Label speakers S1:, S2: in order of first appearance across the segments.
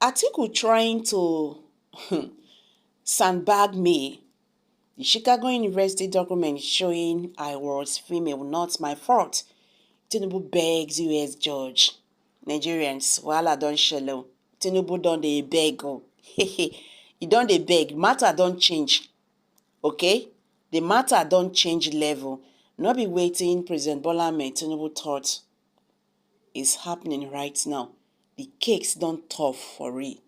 S1: Atiku trying to sandbag me. The Chicago University document showing I was female, not my fault. Tinubu begs US judge. Nigerians, wahala don shele. Tinubu don dey beg o. He don dey beg. Matter don change. Okay? The matter don change level. No be waiting President Bola Ahmed Tinubu thought is happening right now. The cakes don't tough for real.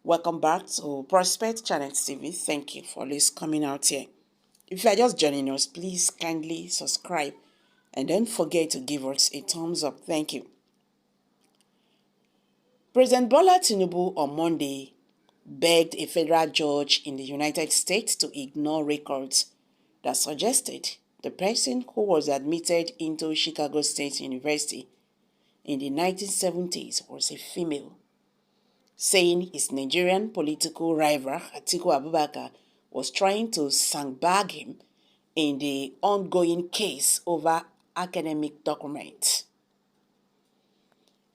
S1: Welcome back to Prospect Channel TV. Thank you for always coming out here. If you are just joining us, please kindly subscribe and don't forget to give us a thumbs up. Thank you. President Bola Tinubu on Monday begged a federal judge in the United States to ignore records that suggested the person who was admitted into Chicago State University in the 1970s was a female, saying his Nigerian political rival Atiku Abubakar was trying to sandbag him in the ongoing case over academic documents.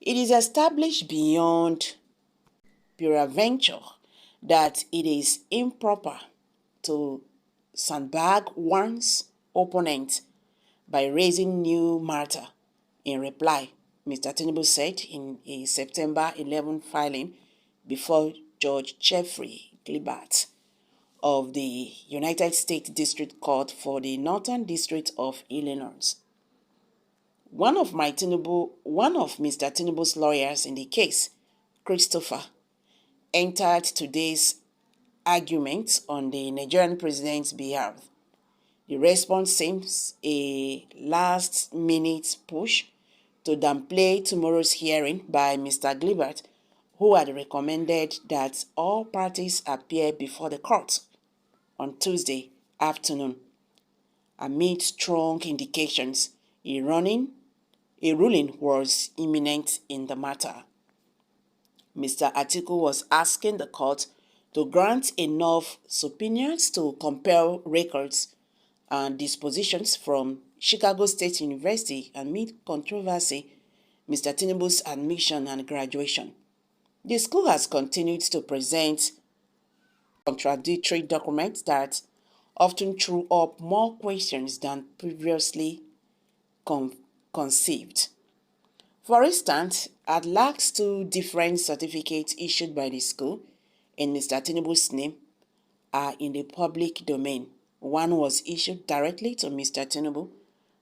S1: It is established beyond peradventure that it is improper to sandbag one's opponent by raising new matter. In reply, Mr. Tinubu said in a September 11 filing before Judge Jeffrey Gilbert of the United States District Court for the Northern District of Illinois. One of Mr. Tinubu's lawyers in the case, Christopher, entered today's argument on the Nigerian president's behalf. The response seems a last-minute push to downplay tomorrow's hearing by Mr. Gilbert, who had recommended that all parties appear before the court on Tuesday afternoon. Amid strong indications, a ruling was imminent in the matter. Mr. Atiku was asking the court to grant enough subpoenas to compel records and dispositions from Chicago State University amid controversy, Mr. Tinubu's admission and graduation. The school has continued to present contradictory documents that often threw up more questions than previously conceived. For instance, at last 2 different certificates issued by the school in Mr. Tinubu's name are in the public domain. One was issued directly to Mr. Tinubu,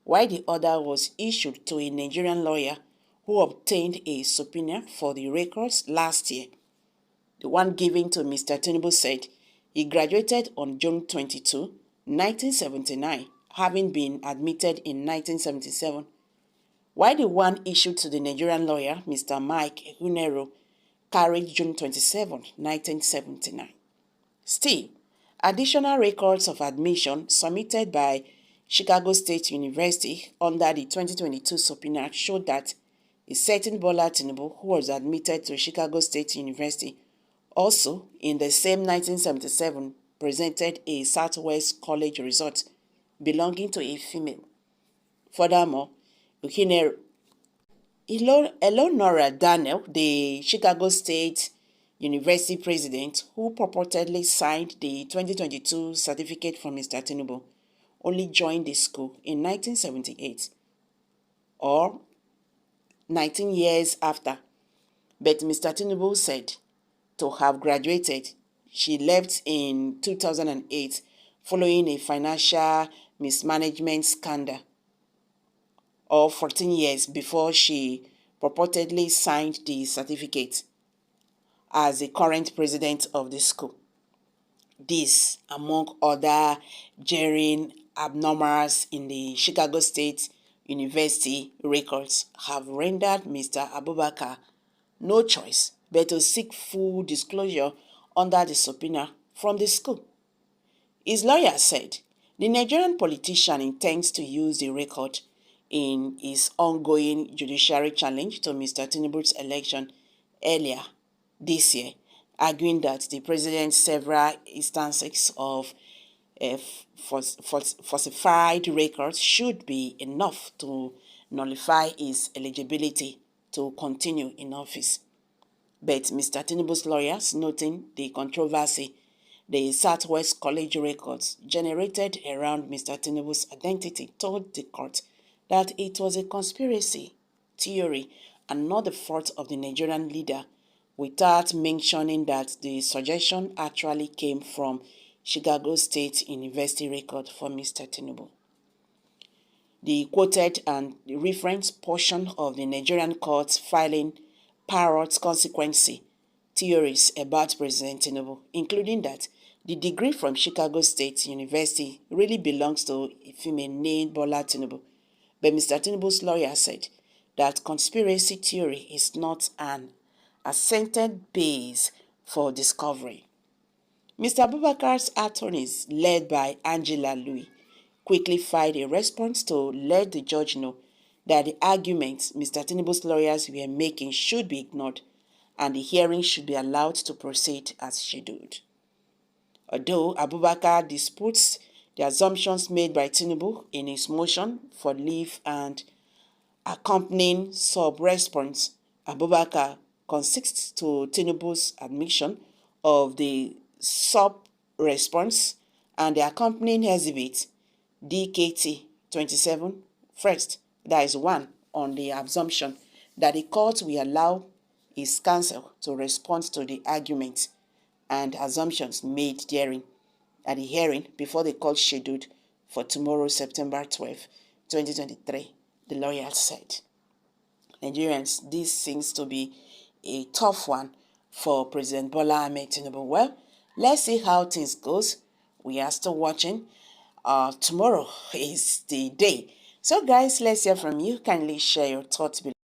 S1: while the other was issued to a Nigerian lawyer who obtained a subpoena for the records last year. The one given to Mr. Tinubu said he graduated on June 22, 1979, having been admitted in 1977, while the one issued to the Nigerian lawyer, Mr. Mike Hunero, carried June 27, 1979. Still, additional records of admission submitted by Chicago State University under the 2022 subpoena showed that a certain Bola Tinubu, who was admitted to Chicago State University also in the same 1977, presented a Southwest College result belonging to a female. Furthermore, Eleonora Daniel, the Chicago State University president who purportedly signed the 2022 certificate from Mr. Tinubu, only joined the school in 1978 or 19 years after. But Mr. Tinubu said to have graduated, she left in 2008 following a financial mismanagement scandal, or 14 years before she purportedly signed the certificate as the current president of the school. This, among other jarring abnormals in the Chicago State University records, have rendered Mr. Abubakar no choice but to seek full disclosure under the subpoena from the school. His lawyer said the Nigerian politician intends to use the record in his ongoing judiciary challenge to Mr. Tinubu's election earlier this year, arguing that the president's several instances of falsified records should be enough to nullify his eligibility to continue in office. But Mr. Tinubu's lawyers, noting the controversy the Southwest College records generated around Mr. Tinubu's identity, told the court that it was a conspiracy theory and not the fault of the Nigerian leader, without mentioning that the suggestion actually came from Chicago State University record for Mr. Tinubu. The quoted and referenced portion of the Nigerian court's filing parrots consequence theories about President Tinubu, including that the degree from Chicago State University really belongs to a female named Bola Tinubu. But Mr. Tinubu's lawyer said that conspiracy theory is not an assented base for discovery. Mr. Abubakar's attorneys, led by Angela Louis, quickly filed a response to let the judge know that the arguments Mr. Tinubu's lawyers were making should be ignored and the hearing should be allowed to proceed as scheduled. Although Abubakar disputes the assumptions made by Tinubu in his motion for leave and accompanying sub-response, Abubakar concedes to Tinubu's admission of the sub-response and the accompanying exhibit DKT 27 first, that is one, on the assumption that the court will allow his counsel to respond to the arguments and assumptions made therein at the hearing before the court scheduled for tomorrow, September 12, 2023, the lawyer said. Nigerians, this seems to be a tough one for President Bola Ahmed Tinubu. Well, let's see how things goes. We are still watching. Tomorrow is the day. So guys, let's hear from you. Kindly share your thoughts below.